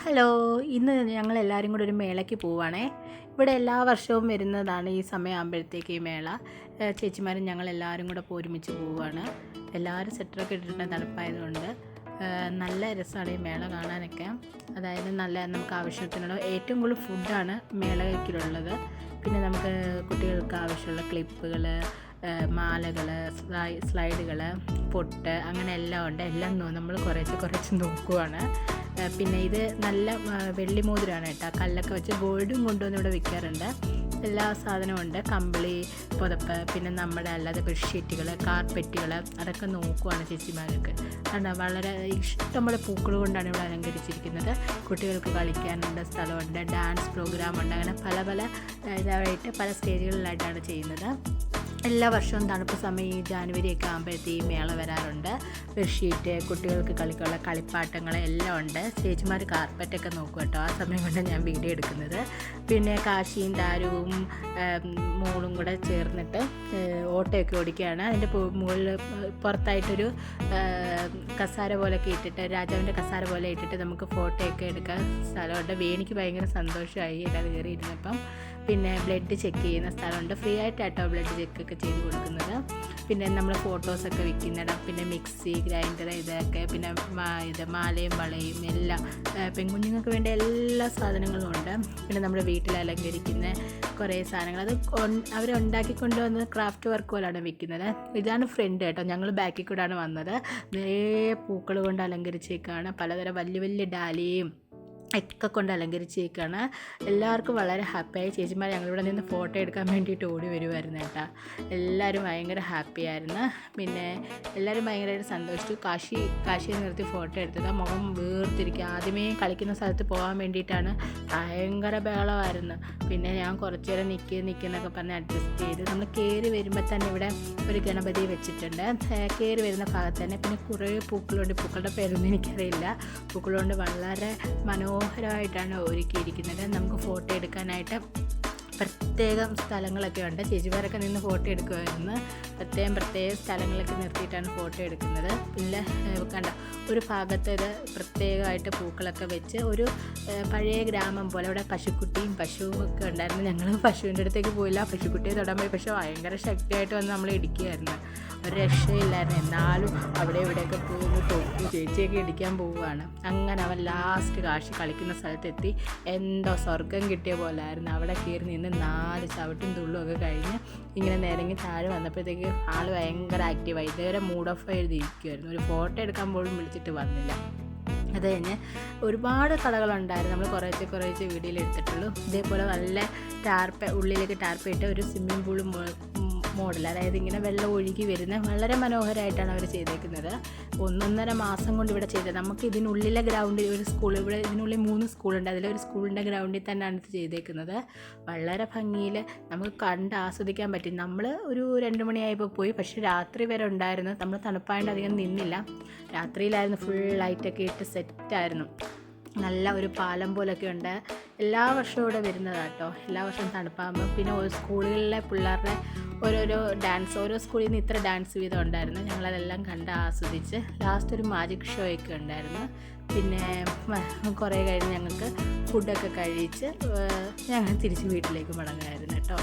Hello, ഇന്ന് ഞങ്ങളെല്ലാവരും കൂടെ ഒരു മേളയ്ക്ക് പോവുകയാണേ. ഇവിടെ എല്ലാ വർഷവും വരുന്നതാണ് ഈ സമയമാകുമ്പോഴത്തേക്ക് ഈ മേള. ചേച്ചിമാരും ഞങ്ങളെല്ലാവരും കൂടെ ഒരുമിച്ച് പോവുകയാണ്. എല്ലാവരും സെറ്ററൊക്കെ ഇട്ടിട്ട് തണുപ്പായതുകൊണ്ട് നല്ല രസമാണ് ഈ മേള കാണാനൊക്കെ. അതായത് നല്ല നമുക്ക് ആവശ്യത്തിനുള്ള ഏറ്റവും കൂടുതൽ ഫുഡാണ് മേളയ്ക്കുള്ളത്. പിന്നെ നമുക്ക് കുട്ടികൾക്ക് ആവശ്യമുള്ള ക്ലിപ്പുകൾ, മാലകൾ, സ്ലൈഡുകൾ, പൊട്ട്, അങ്ങനെ എല്ലാം ഉണ്ട്. എല്ലാം നമ്മൾ കുറച്ച് നോക്കുവാണ്. പിന്നെ ഇത് നല്ല വെള്ളി മോതിരമാണ് കേട്ടോ. കല്ലൊക്കെ വെച്ച് ഗോൾഡും കൊണ്ടുവന്ന് ഇവിടെ വിൽക്കാറുണ്ട്. എല്ലാ സാധനവും ഉണ്ട്. കമ്പിളി, പുതപ്പ്, പിന്നെ നമ്മുടെ അല്ലാതെ ബെഡ്ഷീറ്റുകൾ, കാർപ്പറ്റുകൾ, അതൊക്കെ നോക്കുവാണ് ചേച്ചിമാർക്ക്. കാരണം വളരെ ഇഷ്ടംപോലെ പൂക്കൾ കൊണ്ടാണ് ഇവിടെ അലങ്കരിച്ചിരിക്കുന്നത്. കുട്ടികൾക്ക് കളിക്കാനുള്ള സ്ഥലമുണ്ട്, ഡാൻസ് പ്രോഗ്രാമുണ്ട്, അങ്ങനെ പല ഇതായിട്ട് പല സ്റ്റേജുകളിലായിട്ടാണ് ചെയ്യുന്നത്. എല്ലാ വർഷവും തണുപ്പ് സമയം ഈ ജാനുവരിയൊക്കെ ആകുമ്പോഴത്തേക്കും മേള വരാറുണ്ട്. ബെഡ്ഷീറ്റ്, കുട്ടികൾക്ക് കളിക്കാനുള്ള കളിപ്പാട്ടങ്ങൾ എല്ലാം ഉണ്ട്. ചേച്ചിമാർ കാർപ്പറ്റൊക്കെ നോക്കും കേട്ടോ. ആ സമയം കൊണ്ട് ഞാൻ വീഡിയോ എടുക്കുന്നത്. പിന്നെ കാശിയും താരവും മോളും കൂടെ ചേർന്നിട്ട് ഓട്ടയൊക്കെ ഓടിക്കുകയാണ്. അതിൻ്റെ മുകളിൽ പുറത്തായിട്ടൊരു കസാര പോലെയൊക്കെ ഇട്ടിട്ട്, രാജാവിൻ്റെ കസാര പോലെ ഇട്ടിട്ട് നമുക്ക് ഫോട്ടോയൊക്കെ എടുക്കാൻ സ്ഥലമുണ്ട്. വേണിക്ക് ഭയങ്കര സന്തോഷമായി എല്ലാം കയറിയിരുന്നപ്പം. പിന്നെ ബ്ലഡ് ചെക്ക് ചെയ്യുന്ന സ്ഥലമുണ്ട്. ഫ്രീ ആയിട്ടാട്ടോ ബ്ലഡ് ചെക്കൊക്കെ ചെയ്ത് കൊടുക്കുന്നത്. പിന്നെ നമ്മൾ ഫോട്ടോസൊക്കെ വിൽക്കുന്നിടം, പിന്നെ മിക്സി, ഗ്രൈൻഡർ, ഇതൊക്കെ, പിന്നെ മാലയും വളയും എല്ലാം പെൺകുഞ്ഞുങ്ങൾക്ക് വേണ്ട എല്ലാ സാധനങ്ങളും ഉണ്ട്. പിന്നെ നമ്മുടെ വീട്ടിൽ അലങ്കരിക്കുന്ന കുറേ സാധനങ്ങൾ, അത് അവരുണ്ടാക്കി കൊണ്ടുവന്നത് ക്രാഫ്റ്റ് വർക്ക് പോലെയാണ് വിൽക്കുന്നത്. ഇതാണ് ഫ്രണ്ട് കേട്ടോ. ഞങ്ങൾ ബാക്കിൽ കൂടെയാണ് വന്നത്. നിറയെ പൂക്കൾ കൊണ്ട് അലങ്കരിച്ചേക്കാണ്. പലതരം വലിയ ഡാലിയും ഒക്കെ കൊണ്ട് അലങ്കരിച്ചേക്കാണ്. എല്ലാവർക്കും വളരെ ഹാപ്പിയായി. ചേച്ചിമാർ ഞങ്ങളിവിടെ നിന്ന് ഫോട്ടോ എടുക്കാൻ വേണ്ടിയിട്ട് ഓടി വരുമായിരുന്നു കേട്ടോ. എല്ലാവരും ഭയങ്കര ഹാപ്പിയായിരുന്നു. പിന്നെ എല്ലാവരും ഭയങ്കരമായിട്ട് സന്തോഷിച്ചു. കാശിയെ നിർത്തി ഫോട്ടോ എടുത്തത്. മുഖം വീർത്തിരിക്കുക. ആദ്യമേ കളിക്കുന്ന സ്ഥലത്ത് പോകാൻ വേണ്ടിയിട്ടാണ്. ഭയങ്കര ബഹളമായിരുന്നു. പിന്നെ ഞാൻ കുറച്ച് നേരം നിൽക്കുന്നൊക്കെ പറഞ്ഞ് അഡ്ജസ്റ്റ് ചെയ്ത് നമ്മൾ കയറി വരുമ്പോൾ തന്നെ ഇവിടെ ഒരു ഗണപതി വെച്ചിട്ടുണ്ട്. കയറി വരുന്ന ഭാഗത്ത് തന്നെ. പിന്നെ കുറേ പൂക്കളുണ്ട്. പൂക്കളുടെ പേരൊന്നും എനിക്കറിയില്ല. പൂക്കളുകൊണ്ട് വളരെ മനോഹരമായിട്ടാണ് ഒരുക്കിയിരിക്കുന്നത്. നമുക്ക് ഫോട്ടോ എടുക്കാനായിട്ട് പ്രത്യേകം സ്ഥലങ്ങളൊക്കെ ഉണ്ട്. ചേച്ചിമാരൊക്കെ നിന്ന് ഫോട്ടോ എടുക്കുമായിരുന്നു. പ്രത്യേക സ്ഥലങ്ങളൊക്കെ നിർത്തിയിട്ടാണ് ഫോട്ടോ എടുക്കുന്നത്. പിന്നെ കണ്ട ഒരു ഭാഗത്ത് ഇത് പ്രത്യേകമായിട്ട് പൂക്കളൊക്കെ വെച്ച് ഒരു പഴയ ഗ്രാമം പോലെ. ഇവിടെ പശുക്കുട്ടിയും പശുവും ഒക്കെ ഉണ്ടായിരുന്നു. ഞങ്ങൾ പശുവിൻ്റെ അടുത്തേക്ക് പോയില്ല. പശുക്കുട്ടിയെ തൊടാൻ പോയി. പക്ഷേ ഭയങ്കര ശക്തിയായിട്ട് വന്ന് നമ്മൾ ഇടിക്കുകയായിരുന്നു. ഒരു രക്ഷയില്ലായിരുന്നു. എന്നാലും അവിടെ ഇവിടെയൊക്കെ പോയി തോക്കും. ചേച്ചിയൊക്കെ ഇടിക്കാൻ പോവുകയാണ്. അങ്ങനെ അവൻ ലാസ്റ്റ് കാശി കളിക്കുന്ന സ്ഥലത്തെത്തി. എന്തോ സ്വർഗം കിട്ടിയ പോലെ ആയിരുന്നു. അവിടെ കയറി നിന്ന് 4 ചവിട്ടും തുള്ളും ഒക്കെ കഴിഞ്ഞ് ഇങ്ങനെ നിരങ്ങി താഴെ വന്നപ്പോഴത്തേക്ക് ആൾ ഭയങ്കര ആക്റ്റീവായി. ഇതുവരെ മൂഡ് ഓഫ് എഴുതിയിരിക്കുമായിരുന്നു. ഒരു ഫോട്ടോ എടുക്കാൻ പോലും വിളിച്ചിട്ട് വന്നില്ല. അത് കഴിഞ്ഞ് ഒരുപാട് കടകളുണ്ടായിരുന്നു. നമ്മൾ കുറേശ്ശെ വീഡിയോയിൽ എടുത്തിട്ടുള്ളൂ. ഇതേപോലെ നല്ല ഉള്ളിലേക്ക് ടാർപ്പിട്ട് ഒരു സ്വിമ്മിംഗ് പൂളും മോഡൽ, അതായത് ഇങ്ങനെ വെള്ളം ഒഴുകി വരുന്ന വളരെ മനോഹരമായിട്ടാണ് അവർ ചെയ്തേക്കുന്നത്. 1.5 മാസം കൊണ്ട് ഇവിടെ ചെയ്തത്. നമുക്ക് ഇതിനുള്ളിലെ ഗ്രൗണ്ടിൽ ഒരു സ്കൂൾ, ഇവിടെ ഇതിനുള്ളിൽ 3 സ്കൂളുണ്ട്. അതിലൊരു സ്കൂളിൻ്റെ ഗ്രൗണ്ടിൽ തന്നെയാണ് ഇത് ചെയ്തേക്കുന്നത്. വളരെ ഭംഗിയിൽ നമുക്ക് കണ്ട് ആസ്വദിക്കാൻ പറ്റും. നമ്മൾ ഒരു 2 മണിയായപ്പോൾ പോയി. പക്ഷേ രാത്രി വരെ ഉണ്ടായിരുന്നു. നമ്മൾ തണുപ്പായതുകൊണ്ട് അധികം നിന്നില്ല. രാത്രിയിലായിരുന്നു. ഫുൾ ലൈറ്റൊക്കെ ഇട്ട് സെറ്റായിരുന്നു. നല്ല ഒരു പാലം പോലൊക്കെ ഉണ്ട്. എല്ലാ വർഷവും ഇവിടെ വരുന്നതാണ് കേട്ടോ. എല്ലാ വർഷവും തണുപ്പാകുമ്പോൾ. പിന്നെ സ്കൂളുകളിലെ പിള്ളേരുടെ ഓരോ ഡാൻസ്, ഓരോ സ്കൂളിൽ നിന്ന് ഇത്ര ഡാൻസ് വീതം ഉണ്ടായിരുന്നു. ഞങ്ങളതെല്ലാം കണ്ട് ആസ്വദിച്ച് ലാസ്റ്റ് ഒരു മാജിക് ഷോ ഒക്കെ ഉണ്ടായിരുന്നു. പിന്നെ കുറേ കഴിഞ്ഞ് ഞങ്ങൾക്ക് ഫുഡൊക്കെ കഴിച്ച് ഞങ്ങൾ തിരിച്ച് വീട്ടിലേക്ക് മടങ്ങുമായിരുന്നു കേട്ടോ.